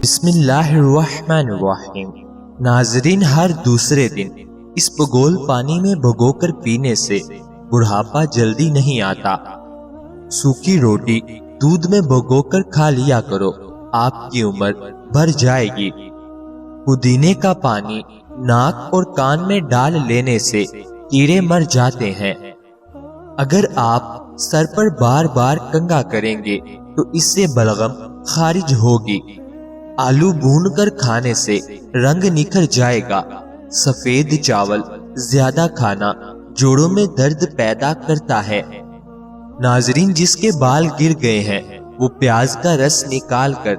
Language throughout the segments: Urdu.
بسم اللہ الرحمن الرحیم۔ ناظرین، ہر دوسرے دن اس بگول پانی میں بھگو کر پینے سے بڑھاپا جلدی نہیں آتا۔ سوکھی روٹی دودھ میں بھگو کر کھا لیا کرو، آپ کی عمر بڑھ جائے گی۔ پودینے کا پانی ناک اور کان میں ڈال لینے سے کیڑے مر جاتے ہیں۔ اگر آپ سر پر بار بار کنگھا کریں گے تو اس سے بلغم خارج ہوگی۔ آلو بھون کر کھانے سے رنگ نکھر جائے گا۔ سفید چاول زیادہ کھانا جوڑوں میں درد پیدا کرتا ہے۔ ناظرین، جس کے بال گر گئے ہیں وہ پیاز کا رس نکال کر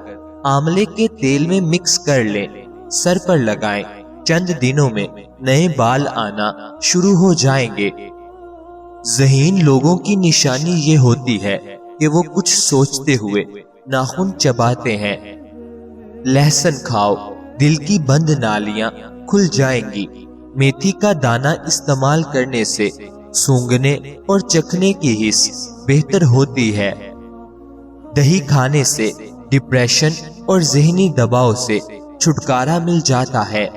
آملے کے تیل میں مکس کر لیں، سر پر لگائیں۔ چند دنوں میں نئے بال آنا شروع ہو جائیں گے۔ ذہین لوگوں کی نشانی یہ ہوتی ہے کہ وہ کچھ سوچتے ہوئے ناخن چباتے ہیں۔ لہسن کھاؤ، دل کی بند نالیاں کھل جائیں گی۔ میتھی کا دانہ استعمال کرنے سے سونگھنے اور چکھنے کی حس بہتر ہوتی ہے۔ دہی کھانے سے ڈپریشن اور ذہنی دباؤ سے چھٹکارا مل جاتا ہے۔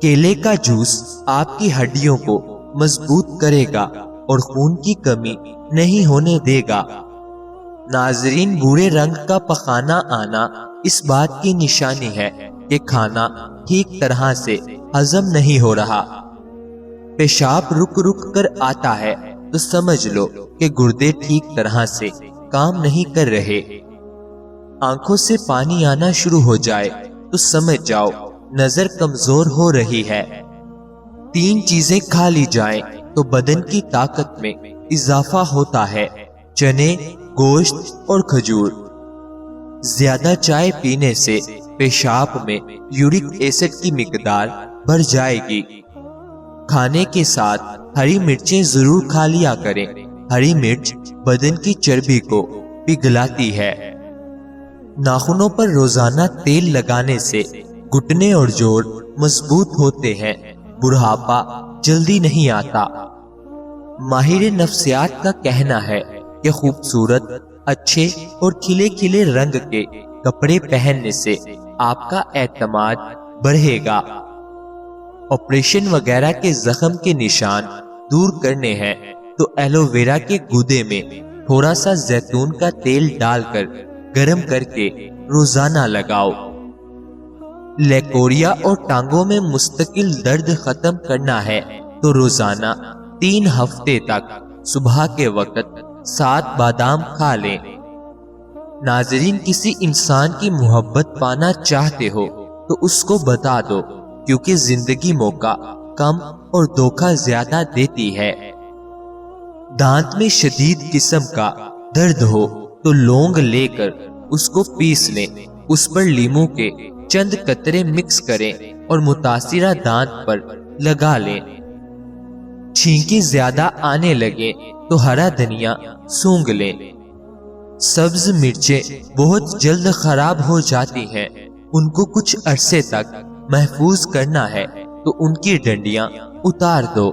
کیلے کا جوس آپ کی ہڈیوں کو مضبوط کرے گا اور خون کی کمی نہیں ہونے دے گا۔ ناظرین، بھورے رنگ کا پخانہ آنا اس بات کی نشانی ہے کہ کھانا ٹھیک طرح سے ہضم نہیں ہو رہا۔ پیشاب رک رک کر آتا ہے تو سمجھ لو کہ گردے ٹھیک طرح سے کام نہیں کر رہے۔ آنکھوں سے پانی آنا شروع ہو جائے تو سمجھ جاؤ نظر کمزور ہو رہی ہے۔ 3 چیزیں کھا لی جائیں تو بدن کی طاقت میں اضافہ ہوتا ہے: چنے، گوشت اور کھجور۔ زیادہ چائے پینے سے پیشاب میں یورک ایسڈ کی مقدار بڑھ جائے گی۔ کھانے کے ساتھ ہری مرچیں ضرور کھا لیا کریں۔ ہری مرچ بدن کی چربی کو پگھلاتی ہے۔ ناخنوں پر روزانہ تیل لگانے سے گھٹنے اور جوڑ مضبوط ہوتے ہیں۔ بڑھاپا جلدی نہیں آتا۔ ماہر نفسیات کا کہنا ہے کہ خوبصورت، اچھے اور کھلے کھلے رنگ کے کپڑے پہننے سے آپ کا اعتماد بڑھے گا۔ آپریشن وغیرہ کے زخم کے نشان دور کرنے ہیں تو ایلو ویرا کے گودے میں تھوڑا سا زیتون کا تیل ڈال کر گرم کر کے روزانہ لگاؤ۔ لیکوریا اور ٹانگوں میں مستقل درد ختم کرنا ہے تو روزانہ 3 ہفتے تک صبح کے وقت 7 بادام کھا لیں۔ ناظرین، کسی انسان کی محبت پانا چاہتے ہو تو اس کو بتا دو، کیونکہ زندگی موقع کم اور دھوکہ زیادہ دیتی ہے۔ دانت میں شدید قسم کا درد ہو تو لونگ لے کر اس کو پیس لیں، اس پر لیموں کے چند قطرے مکس کریں اور متاثرہ دانت پر لگا لیں۔ چھینکیں زیادہ آنے لگے تو ہرا دھنیا سونگھ لیں۔ سبز مرچیں بہت جلد خراب ہو جاتی ہیں، ان کو کچھ عرصے تک محفوظ کرنا ہے تو ان کی ڈنڈیاں اتار دو۔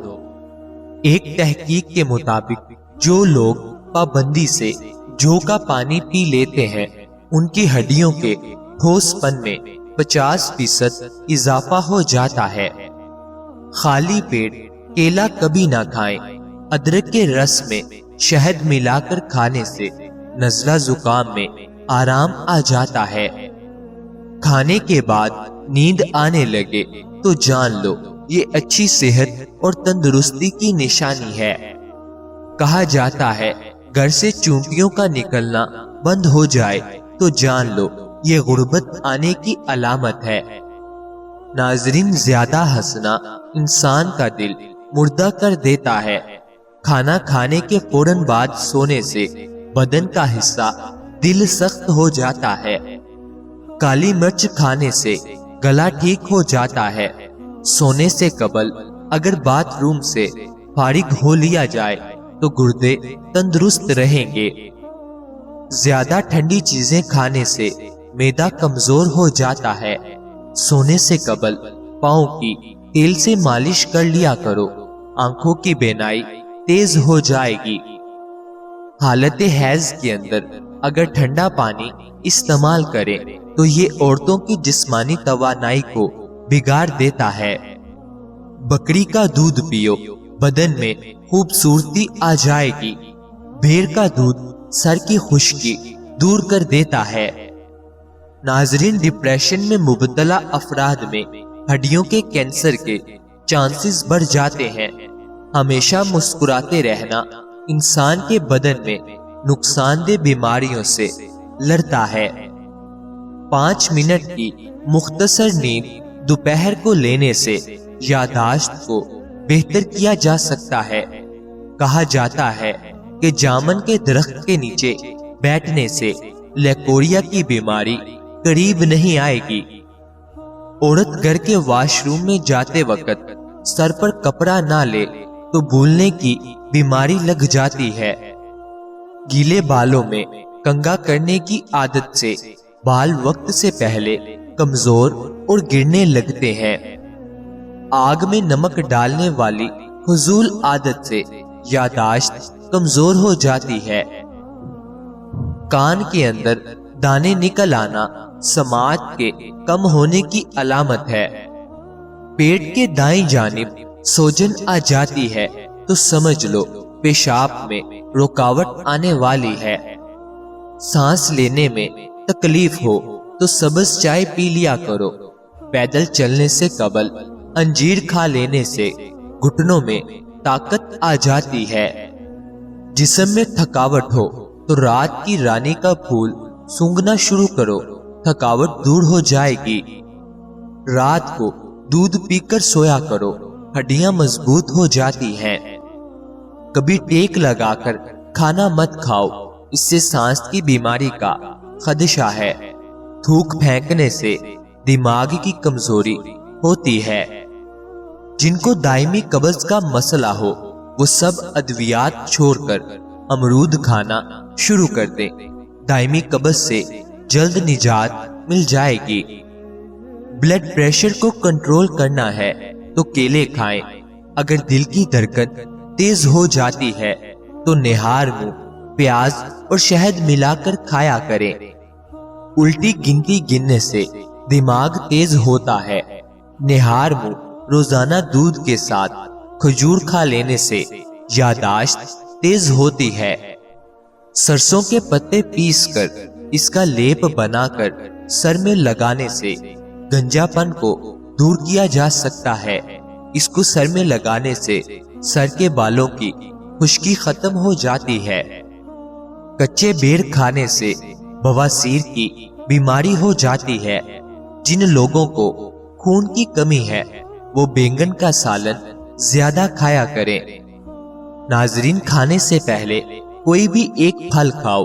ایک تحقیق کے مطابق جو لوگ پابندی سے جو کا پانی پی لیتے ہیں ان کی ہڈیوں کے ٹھوس پن میں 50% اضافہ ہو جاتا ہے۔ خالی پیٹ کیلا کبھی نہ کھائیں۔ ادرک کے رس میں شہد ملا کر کھانے سے نزلہ زکام میں آرام آ جاتا ہے۔ کھانے کے بعد نیند آنے لگے تو جان لو یہ اچھی صحت اور تندرستی کی نشانی ہے۔ کہا جاتا ہے گھر سے چونٹیوں کا نکلنا بند ہو جائے تو جان لو یہ غربت آنے کی علامت ہے۔ ناظرین، زیادہ ہنسنا انسان کا دل مردہ کر دیتا ہے۔ کھانا کھانے کے فوراً بعد سونے سے بدن کا حصہ دل سخت ہو جاتا ہے۔ کالی مرچ کھانے سے گلا ٹھیک ہو جاتا ہے۔ سونے سے قبل اگر باتھ روم سے فارغ ہو لیا جائے تو گردے تندرست رہیں گے۔ زیادہ ٹھنڈی چیزیں کھانے سے معدہ کمزور ہو جاتا ہے۔ سونے سے قبل پاؤں کی تیل سے مالش کر لیا کرو، آنکھوں کی بینائی تیز ہو جائے گی۔ حالت حیض کے اندر اگر ٹھنڈا پانی استعمال کریں تو یہ عورتوں کی جسمانی توانائی کو بگاڑ دیتا ہے۔ بکری کا دودھ پیو، بدن میں خوبصورتی آ جائے گی۔ بھیڑ کا دودھ سر کی خشکی دور کر دیتا ہے۔ ناظرین، ڈپریشن میں مبتلا افراد میں ہڈیوں کے کینسر کے چانسز بڑھ جاتے ہیں۔ ہمیشہ مسکراتے رہنا انسان کے بدن میں نقصان دہ بیماریوں سے لڑتا ہے۔ 5 منٹ کی مختصر نیند دوپہر کو لینے سے یادداشت کو بہتر کیا جا سکتا ہے۔ کہا جاتا ہے کہ جامن کے درخت کے نیچے بیٹھنے سے لیکوریا کی بیماری قریب نہیں آئے گی۔ عورت گھر کے واش روم میں جاتے وقت سر پر کپڑا نہ لے تو بھولنے کی بیماری لگ جاتی ہے۔ گیلے بالوں میں کنگھا کرنے کی عادت سے بال وقت سے پہلے کمزور اور گرنے لگتے ہیں۔ آگ میں نمک ڈالنے والی فضول عادت سے یادداشت کمزور ہو جاتی ہے۔ کان کے اندر دانے نکل آنا سماعت کے کم ہونے کی علامت ہے۔ پیٹ کے دائیں جانب سوجن آ جاتی ہے تو سمجھ لو پیشاب میں رکاوٹ آنے والی ہے۔ سانس لینے میں تکلیف ہو تو سبز چائے پی لیا کرو۔ پیدل چلنے سے قبل انجیر کھا لینے سے گھٹنوں میں طاقت آ جاتی ہے۔ جسم میں تھکاوٹ ہو تو رات کی رانی کا پھول سونگھنا شروع کرو، تھکاوٹ دور ہو جائے گی۔ رات کو دودھ پی کر سویا کرو، ہڈیاں مضبوط ہو جاتی ہیں۔ کبھی ٹیک لگا کر کھانا مت کھاؤ، اس سے سانس کی بیماری کا خدشہ ہے۔ تھوک پھینکنے سے دماغ کی کمزوری ہوتی ہے۔ جن کو دائمی قبض کا مسئلہ ہو وہ سب ادویات چھوڑ کر امرود کھانا شروع کر دیں، دائمی قبض سے جلد نجات مل جائے گی۔ بلڈ پریشر کو کنٹرول کرنا ہے تو کیلے کھائیں۔ اگر دل کی دھڑکن تیز ہو جاتی ہے تو نہار منہ پیاز اور شہد ملا کر کھایا کریں۔ الٹی گنتی گننے سے دماغ تیز ہوتا ہے۔ نہار منہ روزانہ دودھ کے ساتھ کھجور کھا لینے سے یادداشت تیز ہوتی ہے۔ سرسوں کے پتے پیس کر اس کا لیپ بنا کر سر میں لگانے سے گنجا پن کو دور کیا جا سکتا ہے۔ اس کو سر میں لگانے سے سر کے بالوں کی خشکی ختم ہو جاتی ہے۔ کچے بیر کھانے سے بواسیر کی بیماری ہو جاتی ہے۔ جن لوگوں کو خون کی کمی ہے وہ بینگن کا سالن زیادہ کھایا کریں۔ ناظرین، کھانے سے پہلے کوئی بھی ایک پھل کھاؤ،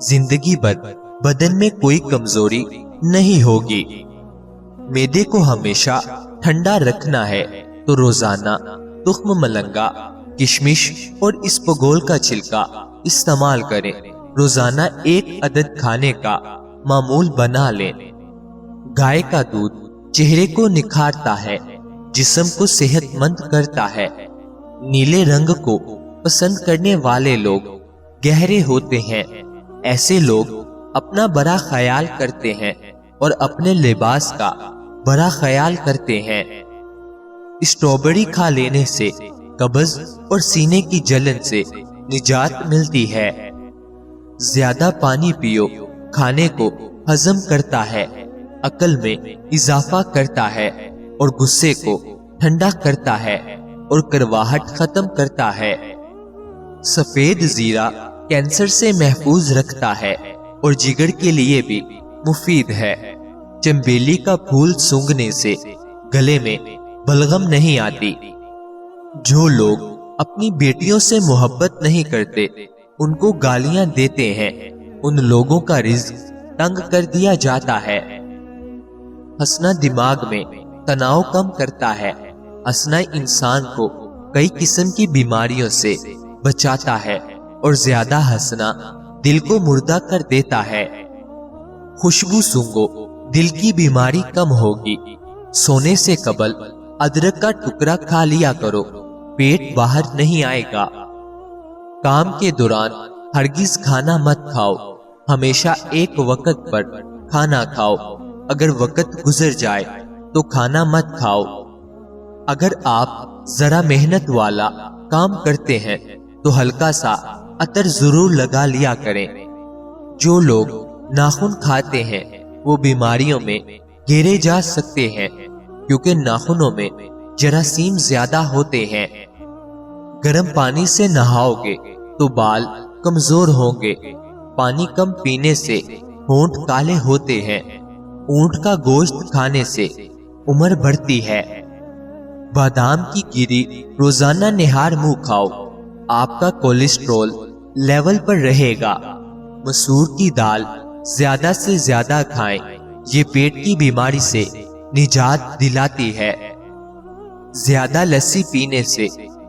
زندگی بھر بدن میں کوئی کمزوری نہیں ہوگی۔ معدے کو ہمیشہ ٹھنڈا رکھنا ہے تو روزانہ تخم ملنگا، کشمش اور اسپغول کا چھلکا استعمال کریں۔ روزانہ 1 عدد کھانے کا معمول بنا لیں۔ گائے کا دودھ چہرے کو نکھارتا ہے، جسم کو صحت مند کرتا ہے۔ نیلے رنگ کو پسند کرنے والے لوگ گہرے ہوتے ہیں۔ ایسے لوگ اپنا بڑا خیال کرتے ہیں اور اپنے لباس کا بڑا خیال کرتے ہیں۔ اسٹرابیری کھا لینے سے قبض اور سینے کی جلن سے نجات ملتی ہے۔ زیادہ پانی پیو، کھانے کو ہضم کرتا ہے، عقل میں اضافہ کرتا ہے اور غصے کو ٹھنڈا کرتا ہے اور کڑواہٹ ختم کرتا ہے۔ سفید زیرہ کینسر سے محفوظ رکھتا ہے اور جگر کے لیے بھی مفید ہے۔ چنبیلی کا پھول سونگھنے سے گلے میں بلغم نہیں آتی۔ جو لوگ اپنی بیٹیوں سے محبت نہیں کرتے ان کو گالیاں دیتے ہیں، ان لوگوں کا رزق تنگ کر دیا جاتا ہے۔ ہنسنا دماغ میں تناؤ کم کرتا ہے۔ ہنسنا انسان کو کئی قسم کی بیماریوں سے بچاتا ہے اور زیادہ ہنسنا دل کو مردہ کر دیتا ہے۔ خوشبو سونگھو، دل کی بیماری کم ہوگی۔ سونے سے قبل ادرک کا ٹکڑا کھا لیا کرو، پیٹ باہر نہیں آئے گا۔ کام کے دوران ہرگز کھانا مت کھاؤ، ہمیشہ ایک وقت پر کھانا کھاؤ۔ اگر وقت گزر جائے تو کھانا مت کھاؤ۔ اگر آپ ذرا محنت والا کام کرتے ہیں تو ہلکا سا عطر ضرور لگا لیا کریں۔ جو لوگ ناخن کھاتے ہیں وہ بیماریوں میں گھیرے جا سکتے ہیں کیونکہ ناخنوں میں جراثیم زیادہ ہوتے ہیں۔ گرم پانی سے نہاؤ گے تو بال کمزور ہوں گے۔ پانی کم پینے سے ہونٹ کالے ہوتے ہیں۔ اونٹ کا گوشت کھانے سے عمر بڑھتی ہے۔ بادام کی گری روزانہ نہار منہ کھاؤ، آپ کا کولیسٹرول لیول پر رہے گا۔ مسور کی دال زیادہ سے زیادہ کھائیں، یہ پیٹ کی بیماری سے نجات دلاتی ہے۔ زیادہ لسی پینے سے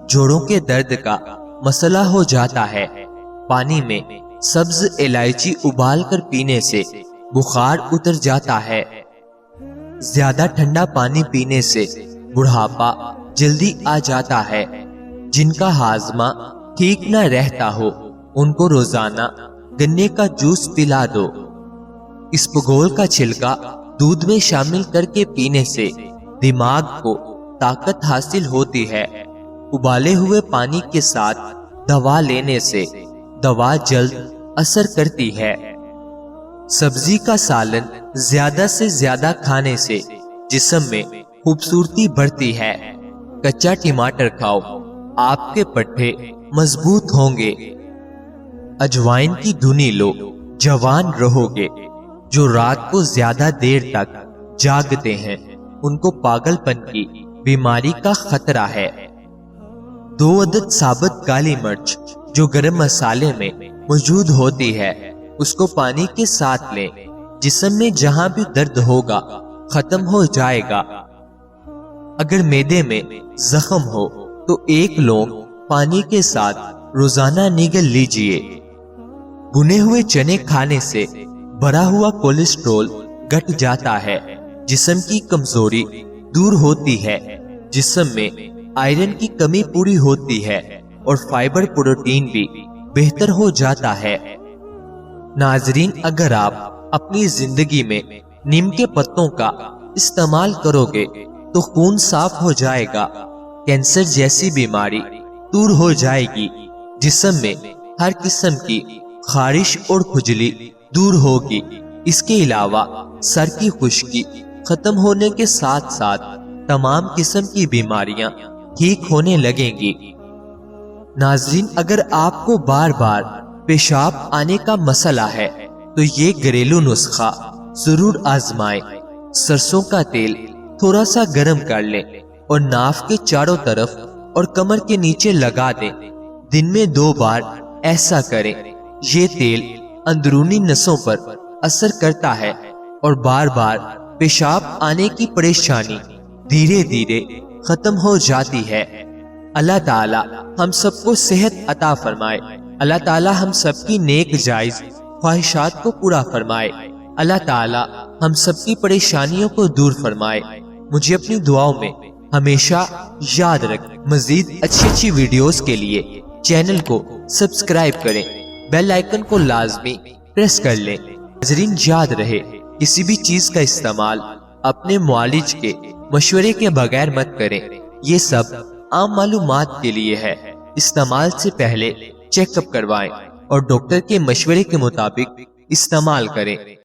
جوڑوں کے درد کا مسئلہ ہو جاتا ہے۔ پانی میں سبز الائچی ابال کر پینے سے بخار اتر جاتا ہے۔ زیادہ ٹھنڈا پانی پینے سے بڑھاپا جلدی آ جاتا ہے۔ جن کا ہاضمہ ٹھیک نہ رہتا ہو ان کو روزانہ گنے کا جوس پلا دو۔ اسپغول کا چھلکا دودھ میں شامل کر کے پینے سے دماغ کو طاقت حاصل ہوتی ہے۔ ابالے ہوئے پانی کے ساتھ دوا لینے سے دوا جلد اثر کرتی ہے۔ سبزی کا سالن زیادہ سے زیادہ کھانے سے جسم میں خوبصورتی بڑھتی ہے۔ کچا ٹماٹر کھاؤ، آپ کے پٹھے مضبوط ہوں گے۔ اجوائن کی دھنی لو، جوان رہو گے۔ جو رات کو زیادہ دیر تک جاگتے ہیں ان کو پاگل پن کی بیماری کا خطرہ ہے۔ 2 عدد ثابت کالی مرچ جو گرم مسالے میں موجود ہوتی ہے اس کو پانی کے ساتھ لیں۔ جسم میں جہاں بھی درد ہوگا ختم ہو جائے گا۔ اگر معدے میں زخم ہو تو 1 لونگ پانی کے ساتھ روزانہ نگل لیجئے۔ بنے ہوئے چنے کھانے سے بڑھا ہوا کولیسٹرول گھٹ جاتا ہے۔ جسم کی کمزوری دور ہوتی ہے۔ جسم میں آئرن کی کمی پوری ہوتی ہے اور فائبر پروٹین بھی بہتر ہو جاتا ہے۔ ناظرین، اگر آپ اپنی زندگی میں نیم کے پتوں کا استعمال کرو گے تو خون صاف ہو جائے گا، کینسر جیسی بیماری دور ہو جائے گی، جسم میں ہر قسم کی خارش اور کھجلی دور ہوگی۔ اس کے علاوہ سر کی خشکی ختم ہونے کے ساتھ ساتھ تمام قسم کی بیماریاں ٹھیک ہونے لگیں گی۔ ناظرین، اگر آپ کو بار بار پیشاب آنے کا مسئلہ ہے تو یہ گھریلو نسخہ ضرور آزمائیں۔ سرسوں کا تیل تھوڑا سا گرم کر لیں اور ناف کے چاروں طرف اور کمر کے نیچے لگا دیں۔ دن میں 2 بار ایسا کریں۔ یہ تیل اندرونی نسوں پر اثر کرتا ہے اور بار بار پیشاب آنے کی پریشانی دھیرے دھیرے ختم ہو جاتی ہے۔ اللہ تعالی ہم سب کو صحت عطا فرمائے۔ اللہ تعالی ہم سب کی نیک جائز خواہشات کو پورا فرمائے۔ اللہ تعالی ہم سب کی پریشانیوں کو دور فرمائے۔ مجھے اپنی دعاؤں میں ہمیشہ یاد رکھ۔ مزید اچھی ویڈیوز کے لیے چینل کو سبسکرائب کریں، بیل آئیکن کو لازمی پریس کر لیں۔ ناظرین، یاد رہے کسی بھی چیز کا استعمال اپنے معالج کے مشورے کے بغیر مت کریں۔ یہ سب عام معلومات کے لیے ہے۔ استعمال سے پہلے چیک اپ کروائیں اور ڈاکٹر کے مشورے کے مطابق استعمال کریں۔